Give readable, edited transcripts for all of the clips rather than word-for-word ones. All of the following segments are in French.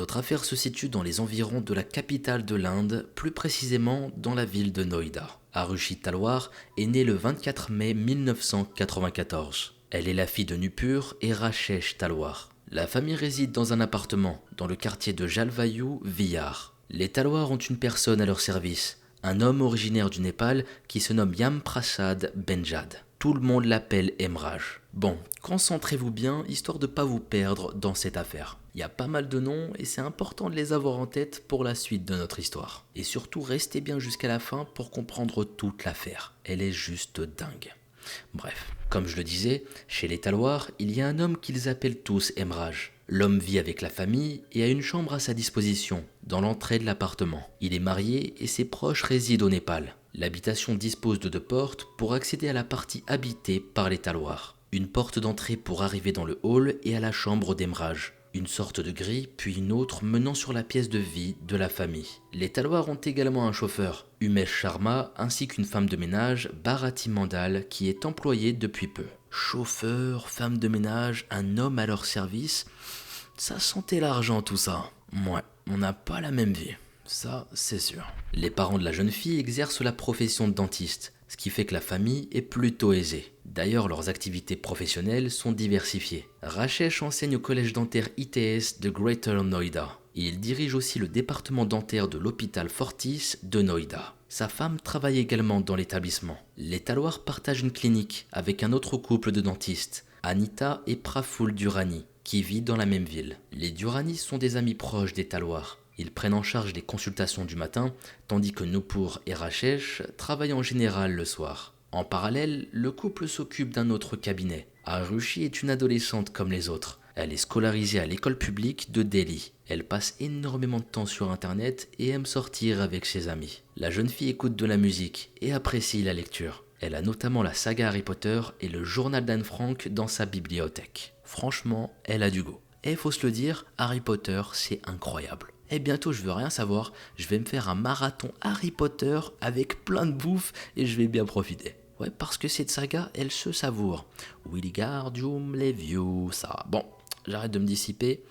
Notre affaire se situe dans les environs de la capitale de l'Inde, plus précisément dans la ville de Noida. Arushi Talwar est née le 24 mai 1994. Elle est la fille de Nupur et Rachesh Talwar. La famille réside dans un appartement dans le quartier de Jalvayu, Vihar. Les Talwar ont une personne à leur service, un homme originaire du Népal qui se nomme Yam Prasad Benjad. Tout le monde l'appelle Emraj. Bon, concentrez-vous bien, histoire de ne pas vous perdre dans cette affaire. Il y a pas mal de noms et c'est important de les avoir en tête pour la suite de notre histoire. Et surtout, restez bien jusqu'à la fin pour comprendre toute l'affaire. Elle est juste dingue. Bref, comme je le disais, chez les Talwar, il y a un homme qu'ils appellent tous Emraj. L'homme vit avec la famille et a une chambre à sa disposition, dans l'entrée de l'appartement. Il est marié et ses proches résident au Népal. L'habitation dispose de 2 portes pour accéder à la partie habitée par les Talwar. Une porte d'entrée pour arriver dans le hall et à la chambre d'Emraj. Une sorte de grille, puis une autre menant sur la pièce de vie de la famille. Les Talwar ont également un chauffeur, Umesh Sharma, ainsi qu'une femme de ménage, Bharati Mandal, qui est employée depuis peu. Chauffeur, femme de ménage, un homme à leur service, ça sentait l'argent tout ça. Ouais, on n'a pas la même vie, ça c'est sûr. Les parents de la jeune fille exercent la profession de dentiste, ce qui fait que la famille est plutôt aisée. D'ailleurs, leurs activités professionnelles sont diversifiées. Rachesh enseigne au collège dentaire ITS de Greater Noida. Et il dirige aussi le département dentaire de l'hôpital Fortis de Noida. Sa femme travaille également dans l'établissement. Les Talwar partagent une clinique avec un autre couple de dentistes, Anita et Praful Durrani, qui vit dans la même ville. Les Durrani sont des amis proches des Talwar. Ils prennent en charge les consultations du matin, tandis que Nupur et Rachesh travaillent en général le soir. En parallèle, le couple s'occupe d'un autre cabinet. Arushi est une adolescente comme les autres. Elle est scolarisée à l'école publique de Delhi. Elle passe énormément de temps sur internet et aime sortir avec ses amis. La jeune fille écoute de la musique et apprécie la lecture. Elle a notamment la saga Harry Potter et le journal d'Anne Frank dans sa bibliothèque. Franchement, elle a du goût. Et faut se le dire, Harry Potter, c'est incroyable. Et bientôt, je veux rien savoir, je vais me faire un marathon Harry Potter avec plein de bouffe et je vais bien profiter. Ouais, parce que cette saga, elle se savoure. Wingardium Leviosa. Bon, j'arrête de me dissiper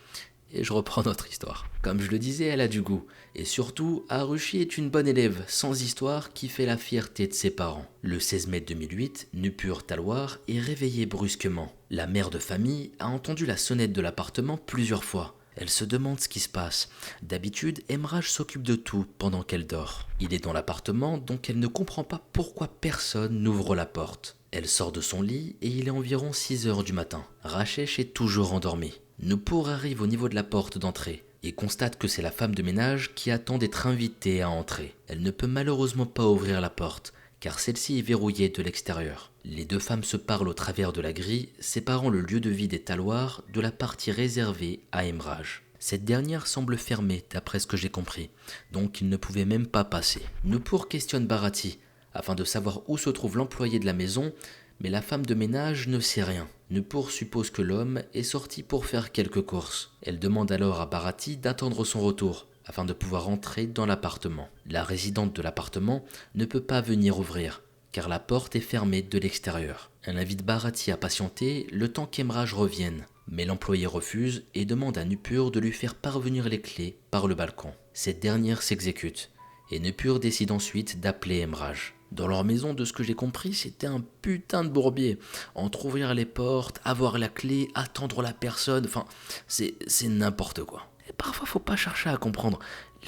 et je reprends notre histoire. Comme je le disais, elle a du goût. Et surtout, Arushi est une bonne élève, sans histoire, qui fait la fierté de ses parents. Le 16 mai 2008, Nupur Talwar est réveillée brusquement. La mère de famille a entendu la sonnette de l'appartement plusieurs fois. Elle se demande ce qui se passe. D'habitude, Emraj s'occupe de tout pendant qu'elle dort. Il est dans l'appartement, donc elle ne comprend pas pourquoi personne n'ouvre la porte. Elle sort de son lit et il est environ 6 heures du matin. Rachesh est toujours endormi. Nupur arrive au niveau de la porte d'entrée et constate que c'est la femme de ménage qui attend d'être invitée à entrer. Elle ne peut malheureusement pas ouvrir la porte, car celle-ci est verrouillée de l'extérieur. Les 2 femmes se parlent au travers de la grille, séparant le lieu de vie des Talwar de la partie réservée à Emraj. Cette dernière semble fermée d'après ce que j'ai compris, donc il ne pouvait même pas passer. Nupur questionne Bharati, afin de savoir où se trouve l'employé de la maison, mais la femme de ménage ne sait rien. Nupur suppose que l'homme est sorti pour faire quelques courses. Elle demande alors à Bharati d'attendre son retour, afin de pouvoir entrer dans l'appartement. La résidente de l'appartement ne peut pas venir ouvrir, car la porte est fermée de l'extérieur. Elle invite Bharati à patienter le temps qu'Emraj revienne, mais l'employé refuse et demande à Nupur de lui faire parvenir les clés par le balcon. Cette dernière s'exécute, et Nupur décide ensuite d'appeler Emraj. Dans leur maison, de ce que j'ai compris, c'était un putain de bourbier. Entre ouvrir les portes, avoir la clé, attendre la personne, enfin, c'est n'importe quoi. Et parfois, faut pas chercher à comprendre.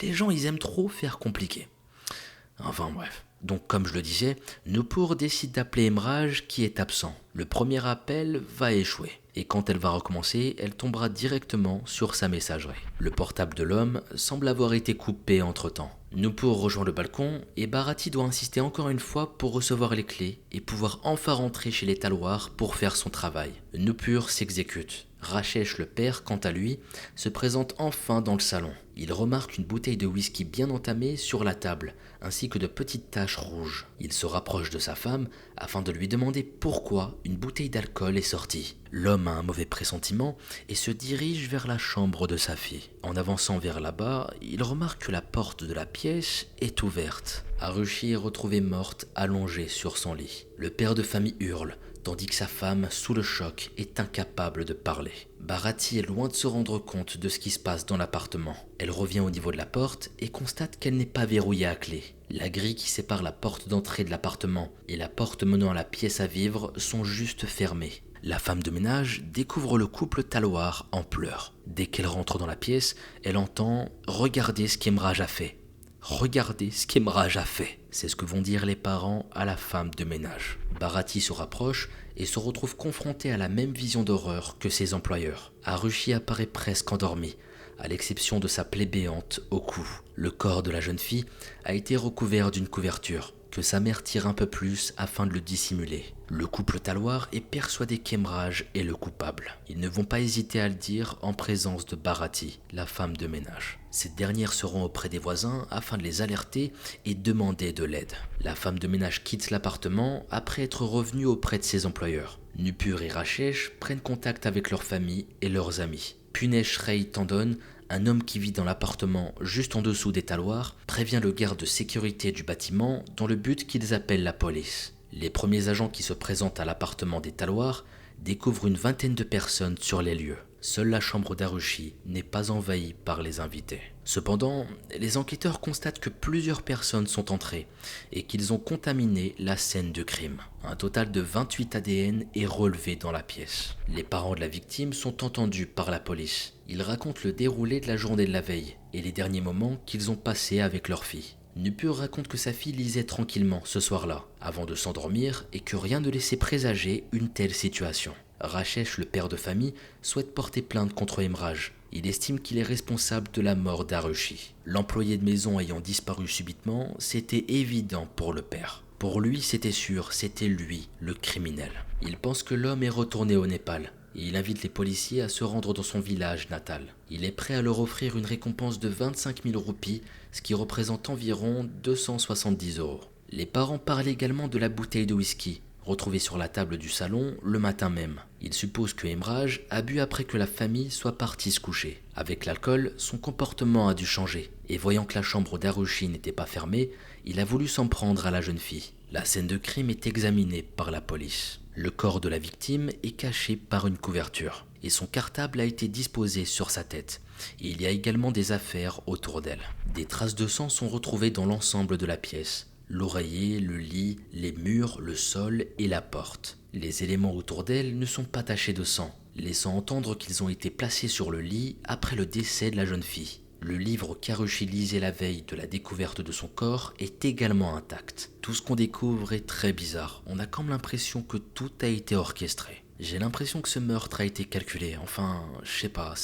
Les gens, ils aiment trop faire compliqué. Enfin bref. Donc comme je le disais, Nupur décide d'appeler Emraj qui est absent. Le premier appel va échouer. Et quand elle va recommencer, elle tombera directement sur sa messagerie. Le portable de l'homme semble avoir été coupé entre-temps. Nupur rejoint le balcon et Bharati doit insister encore une fois pour recevoir les clés et pouvoir enfin rentrer chez les Talwar pour faire son travail. Nupur s'exécute. Rachesh le père, quant à lui, se présente enfin dans le salon. Il remarque une bouteille de whisky bien entamée sur la table, ainsi que de petites taches rouges. Il se rapproche de sa femme afin de lui demander pourquoi une bouteille d'alcool est sortie. L'homme a un mauvais pressentiment et se dirige vers la chambre de sa fille. En avançant vers là-bas, il remarque que la porte de la pièce est ouverte. Arushi est retrouvée morte, allongée sur son lit. Le père de famille hurle, tandis que sa femme, sous le choc, est incapable de parler. Bharati est loin de se rendre compte de ce qui se passe dans l'appartement. Elle revient au niveau de la porte et constate qu'elle n'est pas verrouillée à clé. La grille qui sépare la porte d'entrée de l'appartement et la porte menant à la pièce à vivre sont juste fermées. La femme de ménage découvre le couple Talwar en pleurs. Dès qu'elle rentre dans la pièce, elle entend « Regardez ce qu'Emraj a fait ». Regardez ce qu'Emraj a fait. C'est ce que vont dire les parents à la femme de ménage. Bharati se rapproche et se retrouve confronté à la même vision d'horreur que ses employeurs. Arushi apparaît presque endormi, à l'exception de sa plaie béante au cou. Le corps de la jeune fille a été recouvert d'une couverture, que sa mère tire un peu plus afin de le dissimuler. Le couple Talwar est persuadé qu'Emraj est le coupable. Ils ne vont pas hésiter à le dire en présence de Bharati, la femme de ménage. Cette dernière se rend auprès des voisins afin de les alerter et demander de l'aide. La femme de ménage quitte l'appartement après être revenue auprès de ses employeurs. Nupur et Rachesh prennent contact avec leur famille et leurs amis. Punesh Ray Tandon, un homme qui vit dans l'appartement juste en dessous des Talwar, prévient le garde de sécurité du bâtiment dans le but qu'ils appellent la police. Les premiers agents qui se présentent à l'appartement des Talwar découvrent une vingtaine de personnes sur les lieux. Seule la chambre d'Arushi n'est pas envahie par les invités. Cependant, les enquêteurs constatent que plusieurs personnes sont entrées et qu'ils ont contaminé la scène de crime. Un total de 28 ADN est relevé dans la pièce. Les parents de la victime sont entendus par la police. Ils racontent le déroulé de la journée de la veille et les derniers moments qu'ils ont passés avec leur fille. Nupur raconte que sa fille lisait tranquillement ce soir-là, avant de s'endormir, et que rien ne laissait présager une telle situation. Rachesh, le père de famille, souhaite porter plainte contre Emraj. Il estime qu'il est responsable de la mort d'Arushi. L'employé de maison ayant disparu subitement, c'était évident pour le père. Pour lui, c'était sûr, c'était lui, le criminel. Il pense que l'homme est retourné au Népal. Et il invite les policiers à se rendre dans son village natal. Il est prêt à leur offrir une récompense de 25 000 roupies, ce qui représente environ 270 €. Les parents parlent également de la bouteille de whisky, retrouvée sur la table du salon le matin même. Ils supposent que Emraj a bu après que la famille soit partie se coucher. Avec l'alcool, son comportement a dû changer, et voyant que la chambre d'Arushi n'était pas fermée, il a voulu s'en prendre à la jeune fille. La scène de crime est examinée par la police. Le corps de la victime est caché par une couverture et son cartable a été disposé sur sa tête. Et il y a également des affaires autour d'elle. Des traces de sang sont retrouvées dans l'ensemble de la pièce. L'oreiller, le lit, les murs, le sol et la porte. Les éléments autour d'elle ne sont pas tachés de sang, laissant entendre qu'ils ont été placés sur le lit après le décès de la jeune fille. Le livre qu'Arushi lisait la veille de la découverte de son corps est également intact. Tout ce qu'on découvre est très bizarre. On a comme l'impression que tout a été orchestré. J'ai l'impression que ce meurtre a été calculé. Enfin, je sais pas,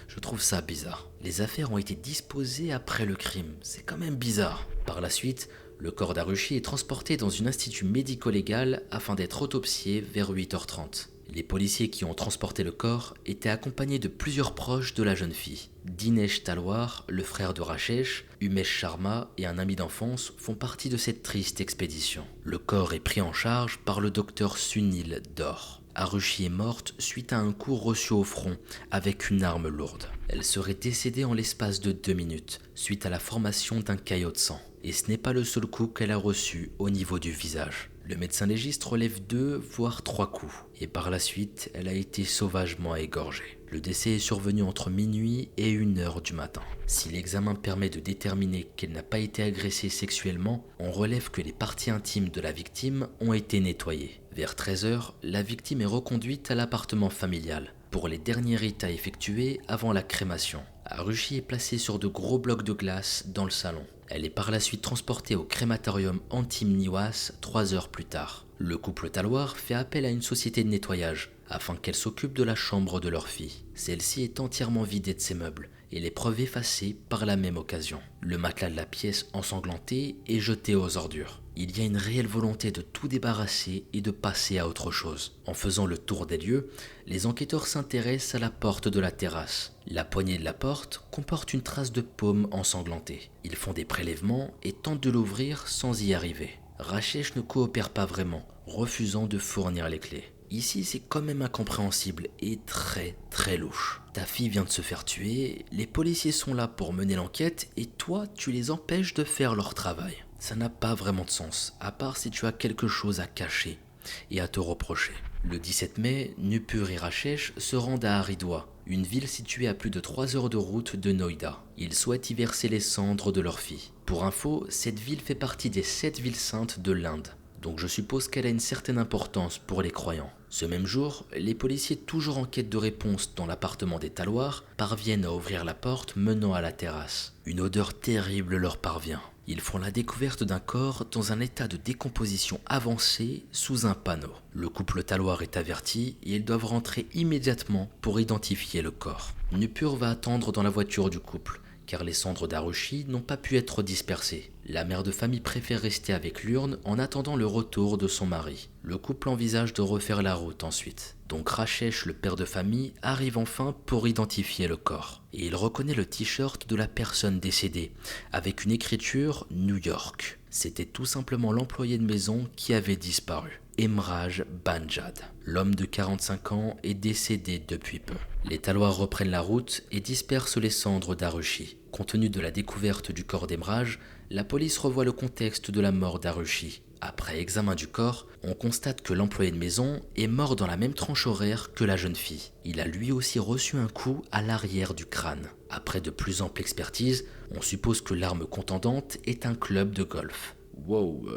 je trouve ça bizarre. Les affaires ont été disposées après le crime. C'est quand même bizarre. Par la suite, le corps d'Arushi est transporté dans un institut médico-légal afin d'être autopsié vers 8h30. Les policiers qui ont transporté le corps étaient accompagnés de plusieurs proches de la jeune fille. Dinesh Talwar, le frère de Rachesh, Umesh Sharma et un ami d'enfance font partie de cette triste expédition. Le corps est pris en charge par le docteur Sunil Dor. Arushi est morte suite à un coup reçu au front avec une arme lourde. Elle serait décédée en l'espace de 2 minutes suite à la formation d'un caillot de sang. Et ce n'est pas le seul coup qu'elle a reçu au niveau du visage. Le médecin légiste relève 2 voire 3 coups. Et par la suite, elle a été sauvagement égorgée. Le décès est survenu entre minuit et 1h du matin. Si l'examen permet de déterminer qu'elle n'a pas été agressée sexuellement, on relève que les parties intimes de la victime ont été nettoyées. Vers 13h, la victime est reconduite à l'appartement familial pour les derniers rites à effectuer avant la crémation. Arushi est placée sur de gros blocs de glace dans le salon. Elle est par la suite transportée au crématorium Antim Niwas 3 heures plus tard. Le couple Talwar fait appel à une société de nettoyage afin qu'elle s'occupe de la chambre de leur fille. Celle-ci est entièrement vidée de ses meubles et les preuves effacées par la même occasion. Le matelas de la pièce ensanglanté est jeté aux ordures. Il y a une réelle volonté de tout débarrasser et de passer à autre chose. En faisant le tour des lieux, les enquêteurs s'intéressent à la porte de la terrasse. La poignée de la porte comporte une trace de paume ensanglantée. Ils font des prélèvements et tentent de l'ouvrir sans y arriver. Rachesh ne coopère pas vraiment, refusant de fournir les clés. Ici, c'est quand même incompréhensible et très louche. Ta fille vient de se faire tuer, les policiers sont là pour mener l'enquête et toi, tu les empêches de faire leur travail. Ça n'a pas vraiment de sens, à part si tu as quelque chose à cacher. et à te reprocher. Le 17 mai, Nupur et Rachesh se rendent à Haridwar, une ville située à plus de 3 heures de route de Noida. Ils souhaitent y verser les cendres de leur fille. Pour info, cette ville fait partie des 7 villes saintes de l'Inde, donc je suppose qu'elle a une certaine importance pour les croyants. Ce même jour, les policiers, toujours en quête de réponse dans l'appartement des Talwar, parviennent à ouvrir la porte menant à la terrasse. Une odeur terrible leur parvient. Ils font la découverte d'un corps dans un état de décomposition avancée sous un panneau. Le couple Talwar est averti et ils doivent rentrer immédiatement pour identifier le corps. Nupur va attendre dans la voiture du couple, car les cendres d'Arushi n'ont pas pu être dispersées. La mère de famille préfère rester avec l'urne en attendant le retour de son mari. Le couple envisage de refaire la route ensuite. Donc Rachesh, le père de famille, arrive enfin pour identifier le corps. Et il reconnaît le t-shirt de la personne décédée, avec une écriture New York. C'était tout simplement l'employé de maison qui avait disparu. Emraj Banjad. L'homme de 45 ans est décédé depuis peu. Les Talwar reprennent la route et dispersent les cendres d'Arushi. Compte tenu de la découverte du corps d'Emraj, la police revoit le contexte de la mort d'Arushi. Après examen du corps, on constate que l'employé de maison est mort dans la même tranche horaire que la jeune fille. Il a lui aussi reçu un coup à l'arrière du crâne. Après de plus amples expertises, on suppose que l'arme contendante est un club de golf. Wow,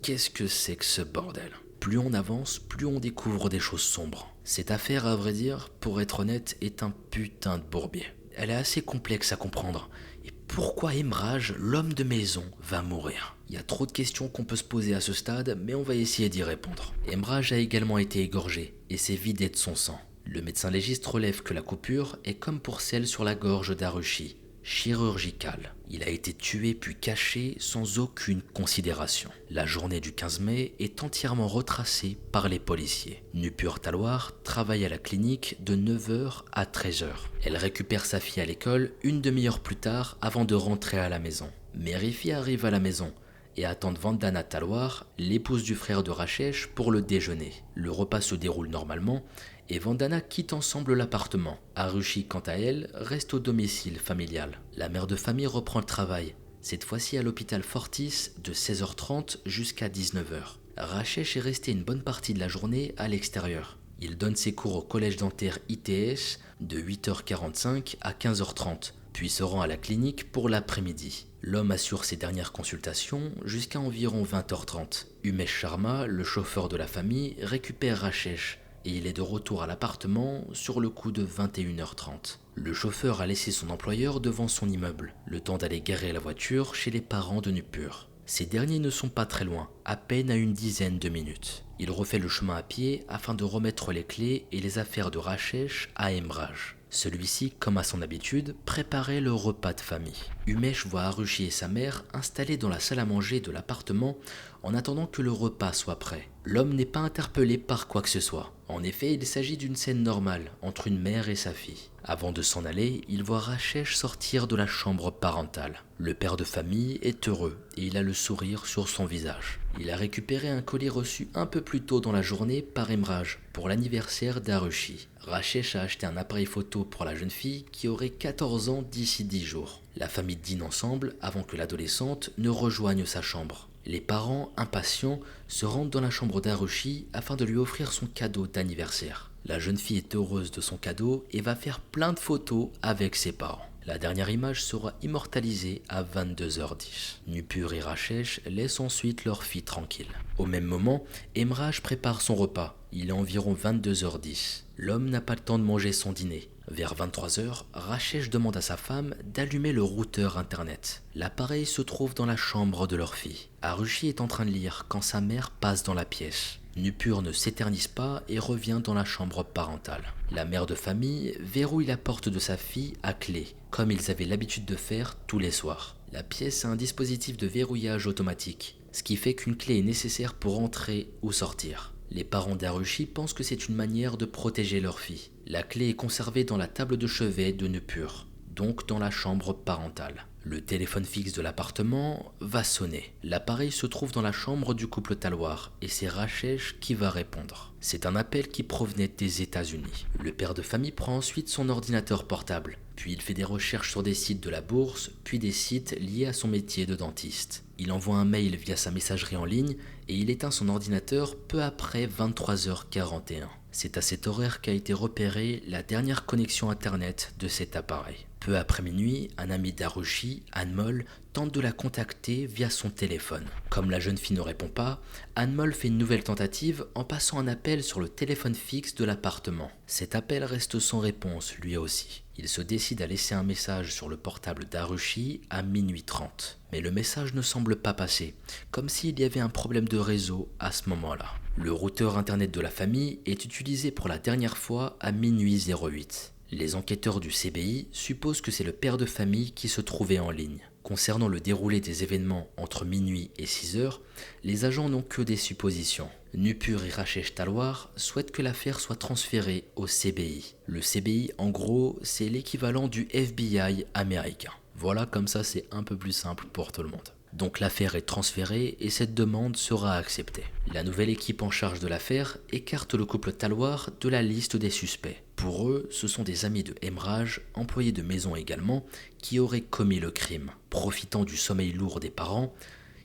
qu'est-ce que c'est que ce bordel ? Plus on avance, plus on découvre des choses sombres. Cette affaire, à vrai dire, pour être honnête, est un putain de bourbier. Elle est assez complexe à comprendre. Et pourquoi Emraj, l'homme de maison, va mourir ? Il y a trop de questions qu'on peut se poser à ce stade, mais on va essayer d'y répondre. Emraj a également été égorgé et s'est vidé de son sang. Le médecin légiste relève que la coupure est comme pour celle sur la gorge d'Arushi, chirurgicale. Il a été tué puis caché sans aucune considération. La journée du 15 mai est entièrement retracée par les policiers. Nupur Talwar travaille à la clinique de 9h à 13h. Elle récupère sa fille à l'école une demi-heure plus tard avant de rentrer à la maison. Mais Rifi arrive à la maison et attendent Vandana Talwar, l'épouse du frère de Rachesh, pour le déjeuner. Le repas se déroule normalement et Vandana quitte ensemble l'appartement. Arushi, quant à elle, reste au domicile familial. La mère de famille reprend le travail, cette fois-ci à l'hôpital Fortis de 16h30 jusqu'à 19h. Rachesh est resté une bonne partie de la journée à l'extérieur. Il donne ses cours au collège dentaire ITS de 8h45 à 15h30, puis se rend à la clinique pour l'après-midi. L'homme assure ses dernières consultations jusqu'à environ 20h30. Umesh Sharma, le chauffeur de la famille, récupère Rachesh et il est de retour à l'appartement sur le coup de 21h30. Le chauffeur a laissé son employeur devant son immeuble, le temps d'aller garer la voiture chez les parents de Nupur. Ces derniers ne sont pas très loin, à peine à une dizaine de minutes. Il refait le chemin à pied afin de remettre les clés et les affaires de Rachesh à Emraj. Celui-ci, comme à son habitude, préparait le repas de famille. Umesh voit Arushi et sa mère installés dans la salle à manger de l'appartement en attendant que le repas soit prêt. L'homme n'est pas interpellé par quoi que ce soit. En effet, il s'agit d'une scène normale entre une mère et sa fille. Avant de s'en aller, il voit Rachesh sortir de la chambre parentale. Le père de famille est heureux et il a le sourire sur son visage. Il a récupéré un colis reçu un peu plus tôt dans la journée par Emraj pour l'anniversaire d'Arushi. Rachesh a acheté un appareil photo pour la jeune fille qui aurait 14 ans d'ici 10 jours. La famille dîne ensemble avant que l'adolescente ne rejoigne sa chambre. Les parents, impatients, se rendent dans la chambre d'Arushi afin de lui offrir son cadeau d'anniversaire. La jeune fille est heureuse de son cadeau et va faire plein de photos avec ses parents. La dernière image sera immortalisée à 22h10. Nupur et Rachesh laissent ensuite leur fille tranquille. Au même moment, Emraj prépare son repas. Il est environ 22h10. L'homme n'a pas le temps de manger son dîner. Vers 23h, Rachesh demande à sa femme d'allumer le routeur internet. L'appareil se trouve dans la chambre de leur fille. Arushi est en train de lire quand sa mère passe dans la pièce. Nupur ne s'éternise pas et revient dans la chambre parentale. La mère de famille verrouille la porte de sa fille à clé, comme ils avaient l'habitude de faire tous les soirs. La pièce a un dispositif de verrouillage automatique, ce qui fait qu'une clé est nécessaire pour entrer ou sortir. Les parents d'Arushi pensent que c'est une manière de protéger leur fille. La clé est conservée dans la table de chevet de Nupur, donc dans la chambre parentale. Le téléphone fixe de l'appartement va sonner. L'appareil se trouve dans la chambre du couple Talwar et c'est Rachesh qui va répondre. C'est un appel qui provenait des États-Unis. Le père de famille prend ensuite son ordinateur portable Puis il fait des recherches sur des sites de la bourse, puis des sites liés à son métier de dentiste. Il envoie un mail via sa messagerie en ligne et il éteint son ordinateur peu après 23h41. C'est à cet horaire qu'a été repérée la dernière connexion internet de cet appareil. Peu après minuit, un ami d'Harushi, Anmol, tente de la contacter via son téléphone. Comme la jeune fille ne répond pas, Anmol fait une nouvelle tentative en passant un appel sur le téléphone fixe de l'appartement. Cet appel reste sans réponse lui aussi. Il se décide à laisser un message sur le portable d'Harushi à minuit 30. Mais le message ne semble pas passer, comme s'il y avait un problème de réseau à ce moment-là. Le routeur internet de la famille est utilisé pour la dernière fois à minuit 08. Les enquêteurs du CBI supposent que c'est le père de famille qui se trouvait en ligne. Concernant le déroulé des événements entre minuit et 6 heures, les agents n'ont que des suppositions. Nupur et Rajesh Talwar souhaitent que l'affaire soit transférée au CBI. Le CBI, en gros, c'est l'équivalent du FBI américain. Voilà, comme ça c'est un peu plus simple pour tout le monde. Donc l'affaire est transférée et cette demande sera acceptée. La nouvelle équipe en charge de l'affaire écarte le couple Talwar de la liste des suspects. Pour eux, ce sont des amis de Emraj, employés de maison également, qui auraient commis le crime. Profitant du sommeil lourd des parents,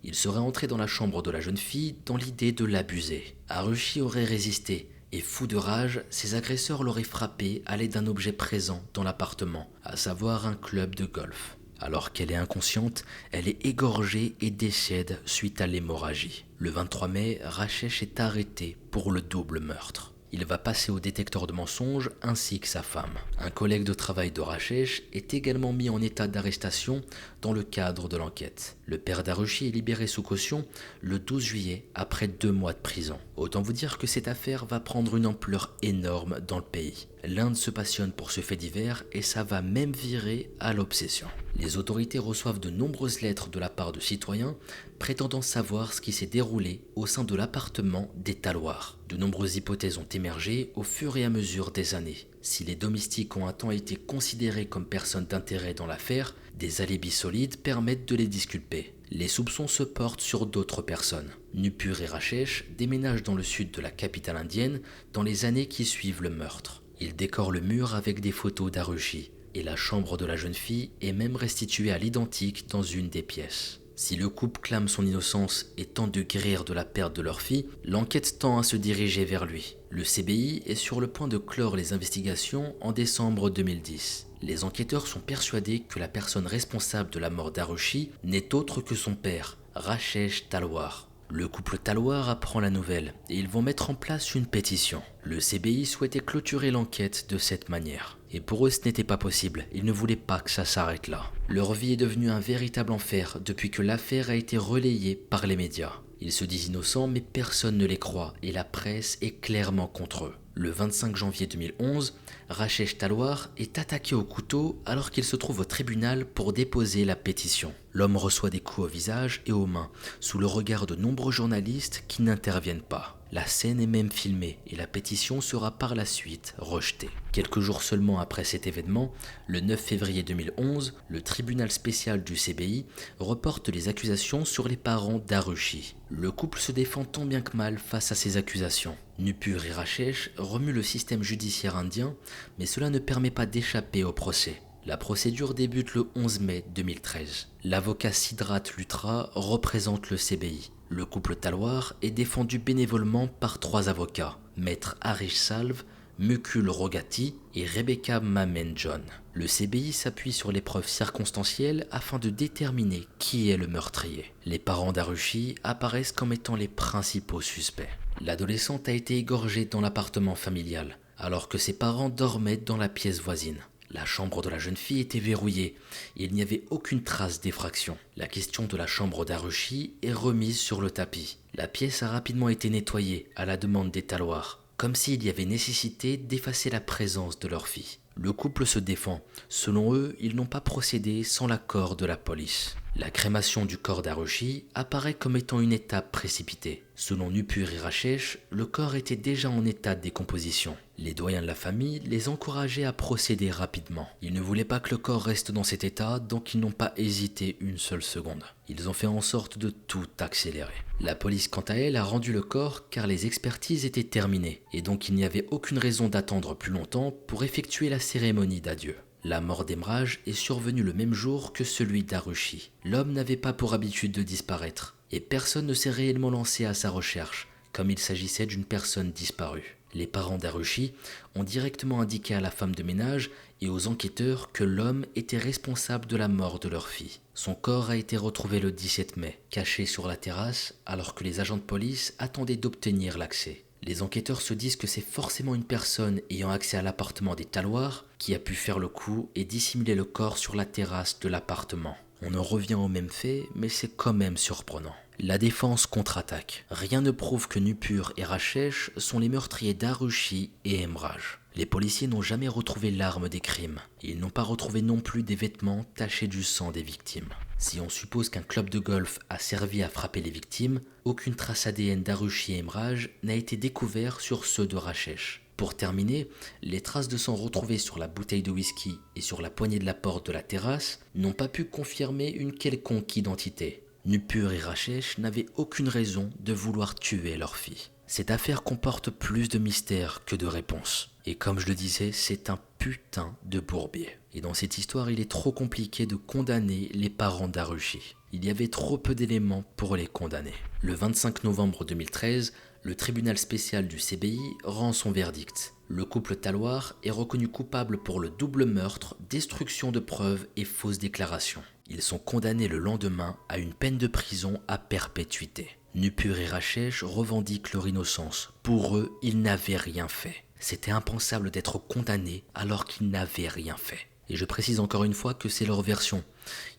ils seraient entrés dans la chambre de la jeune fille dans l'idée de l'abuser. Harushi aurait résisté et fou de rage, ses agresseurs l'auraient frappé à l'aide d'un objet présent dans l'appartement, à savoir un club de golf. Alors qu'elle est inconsciente, elle est égorgée et décède suite à l'hémorragie. Le 23 mai, Rajesh est arrêté pour le double meurtre. Il va passer au détecteur de mensonges ainsi que sa femme. Un collègue de travail de Rajesh est également mis en état d'arrestation dans le cadre de l'enquête. Le père d'Harushi est libéré sous caution le 12 juillet après 2 mois de prison. Autant vous dire que cette affaire va prendre une ampleur énorme dans le pays. L'Inde se passionne pour ce fait divers et ça va même virer à l'obsession. Les autorités reçoivent de nombreuses lettres de la part de citoyens prétendant savoir ce qui s'est déroulé au sein de l'appartement des Talwar. De nombreuses hypothèses ont émergé au fur et à mesure des années. Si les domestiques ont un temps été considérés comme personnes d'intérêt dans l'affaire, des alibis solides permettent de les disculper. Les soupçons se portent sur d'autres personnes. Nupur et Rajesh déménagent dans le sud de la capitale indienne dans les années qui suivent le meurtre. Ils décorent le mur avec des photos d'Harushi, et la chambre de la jeune fille est même restituée à l'identique dans une des pièces. Si le couple clame son innocence et tente de guérir de la perte de leur fille, l'enquête tend à se diriger vers lui. Le CBI est sur le point de clore les investigations en décembre 2010. Les enquêteurs sont persuadés que la personne responsable de la mort d'Harushi n'est autre que son père, Rajesh Talwar. Le couple Talwar apprend la nouvelle et ils vont mettre en place une pétition. Le CBI souhaitait clôturer l'enquête de cette manière. Et pour eux, ce n'était pas possible. Ils ne voulaient pas que ça s'arrête là. Leur vie est devenue un véritable enfer depuis que l'affaire a été relayée par les médias. Ils se disent innocents, mais personne ne les croit et la presse est clairement contre eux. Le 25 janvier 2011, Rajesh Talwar est attaqué au couteau alors qu'il se trouve au tribunal pour déposer la pétition. L'homme reçoit des coups au visage et aux mains, sous le regard de nombreux journalistes qui n'interviennent pas. La scène est même filmée et la pétition sera par la suite rejetée. Quelques jours seulement après cet événement, le 9 février 2011, le tribunal spécial du CBI reporte les accusations sur les parents d'Harushi. Le couple se défend tant bien que mal face à ces accusations. Nupur et Rajesh remuent le système judiciaire indien, mais cela ne permet pas d'échapper au procès. La procédure débute le 11 mai 2013. L'avocat Sidrat Lutra représente le CBI. Le couple Talwar est défendu bénévolement par 3 avocats, Maître Harish Salve, Mukul Rogati et Rebecca Mamen-John. Le CBI s'appuie sur les preuves circonstancielles afin de déterminer qui est le meurtrier. Les parents d'Harushi apparaissent comme étant les principaux suspects. L'adolescente a été égorgée dans l'appartement familial, alors que ses parents dormaient dans la pièce voisine. La chambre de la jeune fille était verrouillée et il n'y avait aucune trace d'effraction. La question de la chambre d'Harushi est remise sur le tapis. La pièce a rapidement été nettoyée à la demande des Talwar, comme s'il y avait nécessité d'effacer la présence de leur fille. Le couple se défend. Selon eux, ils n'ont pas procédé sans l'accord de la police. La crémation du corps d'Harushi apparaît comme étant une étape précipitée. Selon Nupur et Rajesh, le corps était déjà en état de décomposition. Les doyens de la famille les encourageaient à procéder rapidement. Ils ne voulaient pas que le corps reste dans cet état, donc ils n'ont pas hésité une seule seconde. Ils ont fait en sorte de tout accélérer. La police, quant à elle, a rendu le corps car les expertises étaient terminées, et donc il n'y avait aucune raison d'attendre plus longtemps pour effectuer la cérémonie d'adieu. La mort d'Emraj est survenue le même jour que celui d'Harushi. L'homme n'avait pas pour habitude de disparaître, et personne ne s'est réellement lancé à sa recherche, comme il s'agissait d'une personne disparue. Les parents d'Harushi ont directement indiqué à la femme de ménage et aux enquêteurs que l'homme était responsable de la mort de leur fille. Son corps a été retrouvé le 17 mai, caché sur la terrasse, alors que les agents de police attendaient d'obtenir l'accès. Les enquêteurs se disent que c'est forcément une personne ayant accès à l'appartement des Talwar qui a pu faire le coup et dissimuler le corps sur la terrasse de l'appartement. On en revient au même fait, mais c'est quand même surprenant. La défense contre-attaque. Rien ne prouve que Nupur et Rachesh sont les meurtriers d'Harushi et Emraj. Les policiers n'ont jamais retrouvé l'arme des crimes. Ils n'ont pas retrouvé non plus des vêtements tachés du sang des victimes. Si on suppose qu'un club de golf a servi à frapper les victimes, aucune trace ADN d'Harushi et Emraj n'a été découverte sur ceux de Rachesh. Pour terminer, les traces de sang retrouvées sur la bouteille de whisky et sur la poignée de la porte de la terrasse n'ont pas pu confirmer une quelconque identité. Nupur et Rachesh n'avaient aucune raison de vouloir tuer leur fille. Cette affaire comporte plus de mystères que de réponses. Et comme je le disais, c'est un putain de bourbier. Et dans cette histoire, il est trop compliqué de condamner les parents d'Harushi. Il y avait trop peu d'éléments pour les condamner. Le 25 novembre 2013, le tribunal spécial du CBI rend son verdict. Le couple Talwar est reconnu coupable pour le double meurtre, destruction de preuves et fausses déclarations. Ils sont condamnés le lendemain à une peine de prison à perpétuité. Nupur et Rachesh revendiquent leur innocence. Pour eux, ils n'avaient rien fait. C'était impensable d'être condamnés alors qu'ils n'avaient rien fait. Et je précise encore une fois que c'est leur version.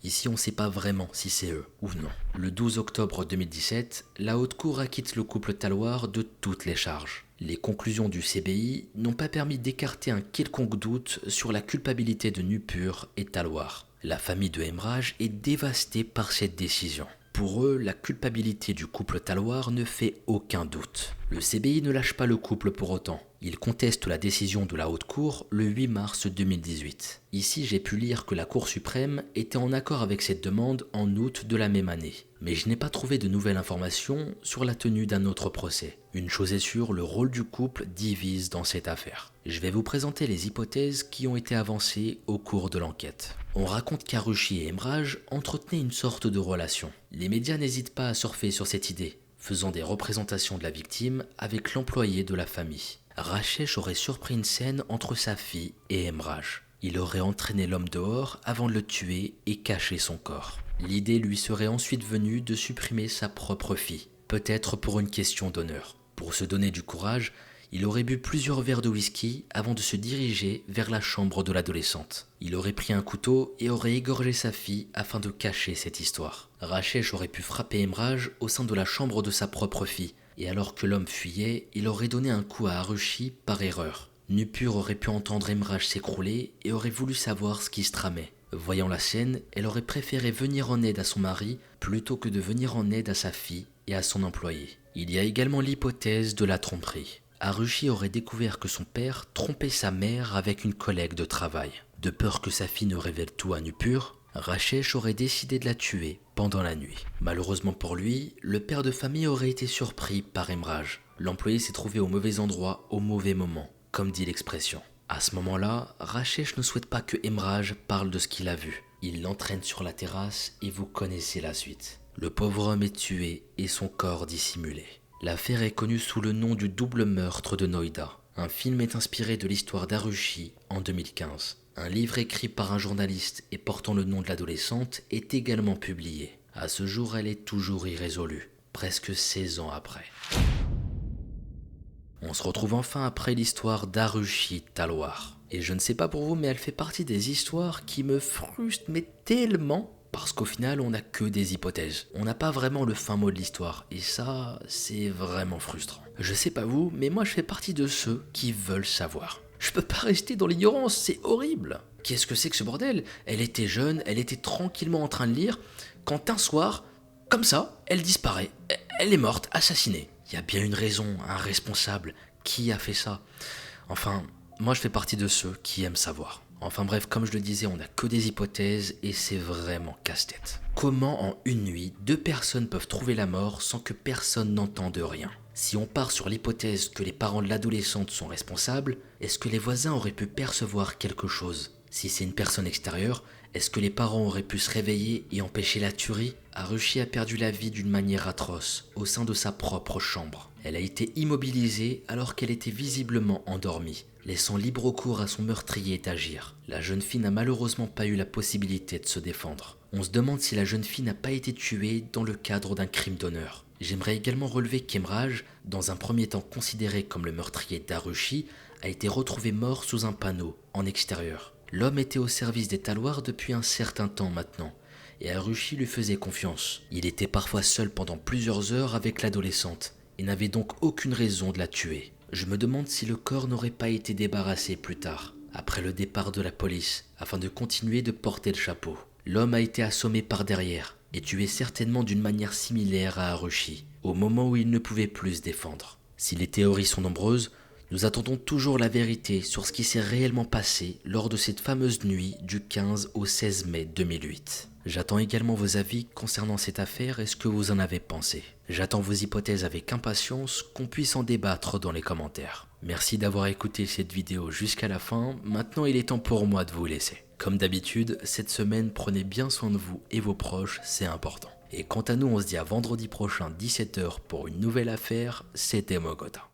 Ici, on ne sait pas vraiment si c'est eux ou non. Le 12 octobre 2017, la Haute Cour acquitte le couple Talwar de toutes les charges. Les conclusions du CBI n'ont pas permis d'écarter un quelconque doute sur la culpabilité de Nupur et Talwar. La famille de Emraj est dévastée par cette décision. Pour eux, la culpabilité du couple Talwar ne fait aucun doute. Le CBI ne lâche pas le couple pour autant. Il conteste la décision de la Haute Cour le 8 mars 2018. Ici, j'ai pu lire que la Cour suprême était en accord avec cette demande en août de la même année. Mais je n'ai pas trouvé de nouvelles informations sur la tenue d'un autre procès. Une chose est sûre, le rôle du couple divise dans cette affaire. Je vais vous présenter les hypothèses qui ont été avancées au cours de l'enquête. On raconte qu'Harushi et Emraj entretenaient une sorte de relation. Les médias n'hésitent pas à surfer sur cette idée, faisant des représentations de la victime avec l'employé de la famille. Rachesh aurait surpris une scène entre sa fille et Emraj. Il aurait entraîné l'homme dehors avant de le tuer et caché son corps. L'idée lui serait ensuite venue de supprimer sa propre fille, peut-être pour une question d'honneur. Pour se donner du courage, il aurait bu plusieurs verres de whisky avant de se diriger vers la chambre de l'adolescente. Il aurait pris un couteau et aurait égorgé sa fille afin de cacher cette histoire. Rachesh aurait pu frapper Emraj au sein de la chambre de sa propre fille, et alors que l'homme fuyait, il aurait donné un coup à Harushi par erreur. Nupur aurait pu entendre Emraj s'écrouler et aurait voulu savoir ce qui se tramait. Voyant la scène, elle aurait préféré venir en aide à son mari plutôt que de venir en aide à sa fille et à son employé. Il y a également l'hypothèse de la tromperie. Harushi aurait découvert que son père trompait sa mère avec une collègue de travail. De peur que sa fille ne révèle tout à Nupur, Rachesh aurait décidé de la tuer pendant la nuit. Malheureusement pour lui, le père de famille aurait été surpris par Emraj. L'employé s'est trouvé au mauvais endroit au mauvais moment, comme dit l'expression. À ce moment-là, Rachesh ne souhaite pas que Emraj parle de ce qu'il a vu. Il l'entraîne sur la terrasse et vous connaissez la suite. Le pauvre homme est tué et son corps dissimulé. L'affaire est connue sous le nom du double meurtre de Noida. Un film est inspiré de l'histoire d'Harushi en 2015. Un livre écrit par un journaliste et portant le nom de l'adolescente est également publié. À ce jour, elle est toujours irrésolue, presque 16 ans après. On se retrouve enfin après l'histoire d'Harushi Talwar. Et je ne sais pas pour vous, mais elle fait partie des histoires qui me frustrent mais tellement, parce qu'au final, on n'a que des hypothèses. On n'a pas vraiment le fin mot de l'histoire, et ça, c'est vraiment frustrant. Je sais pas vous, mais moi je fais partie de ceux qui veulent savoir. Je peux pas rester dans l'ignorance, c'est horrible. Qu'est-ce que c'est que ce bordel? Elle était jeune, elle était tranquillement en train de lire, quand un soir, comme ça, elle disparaît. Elle est morte, assassinée. Il y a bien une raison, un responsable. Qui a fait ça? Enfin, moi je fais partie de ceux qui aiment savoir. Enfin bref, comme je le disais, on n'a que des hypothèses et c'est vraiment casse-tête. Comment en une nuit, 2 personnes peuvent trouver la mort sans que personne n'entende rien? Si on part sur l'hypothèse que les parents de l'adolescente sont responsables, est-ce que les voisins auraient pu percevoir quelque chose? Si c'est une personne extérieure, est-ce que les parents auraient pu se réveiller et empêcher la tuerie? Harushi a perdu la vie d'une manière atroce, au sein de sa propre chambre. Elle a été immobilisée alors qu'elle était visiblement endormie, laissant libre cours à son meurtrier d'agir. La jeune fille n'a malheureusement pas eu la possibilité de se défendre. On se demande si la jeune fille n'a pas été tuée dans le cadre d'un crime d'honneur. J'aimerais également relever qu'Emraj, dans un premier temps considéré comme le meurtrier d'Harushi, a été retrouvé mort sous un panneau, en extérieur. L'homme était au service des Taloirs depuis un certain temps maintenant, et Harushi lui faisait confiance. Il était parfois seul pendant plusieurs heures avec l'adolescente, et n'avait donc aucune raison de la tuer. Je me demande si le corps n'aurait pas été débarrassé plus tard, après le départ de la police, afin de continuer de porter le chapeau. L'homme a été assommé par derrière, et tué certainement d'une manière similaire à Harushi, au moment où il ne pouvait plus se défendre. Si les théories sont nombreuses, nous attendons toujours la vérité sur ce qui s'est réellement passé lors de cette fameuse nuit du 15 au 16 mai 2008. J'attends également vos avis concernant cette affaire et ce que vous en avez pensé. J'attends vos hypothèses avec impatience, qu'on puisse en débattre dans les commentaires. Merci d'avoir écouté cette vidéo jusqu'à la fin, maintenant il est temps pour moi de vous laisser. Comme d'habitude, cette semaine, prenez bien soin de vous et vos proches, c'est important. Et quant à nous, on se dit à vendredi prochain 17 h pour une nouvelle affaire, c'était Mogota.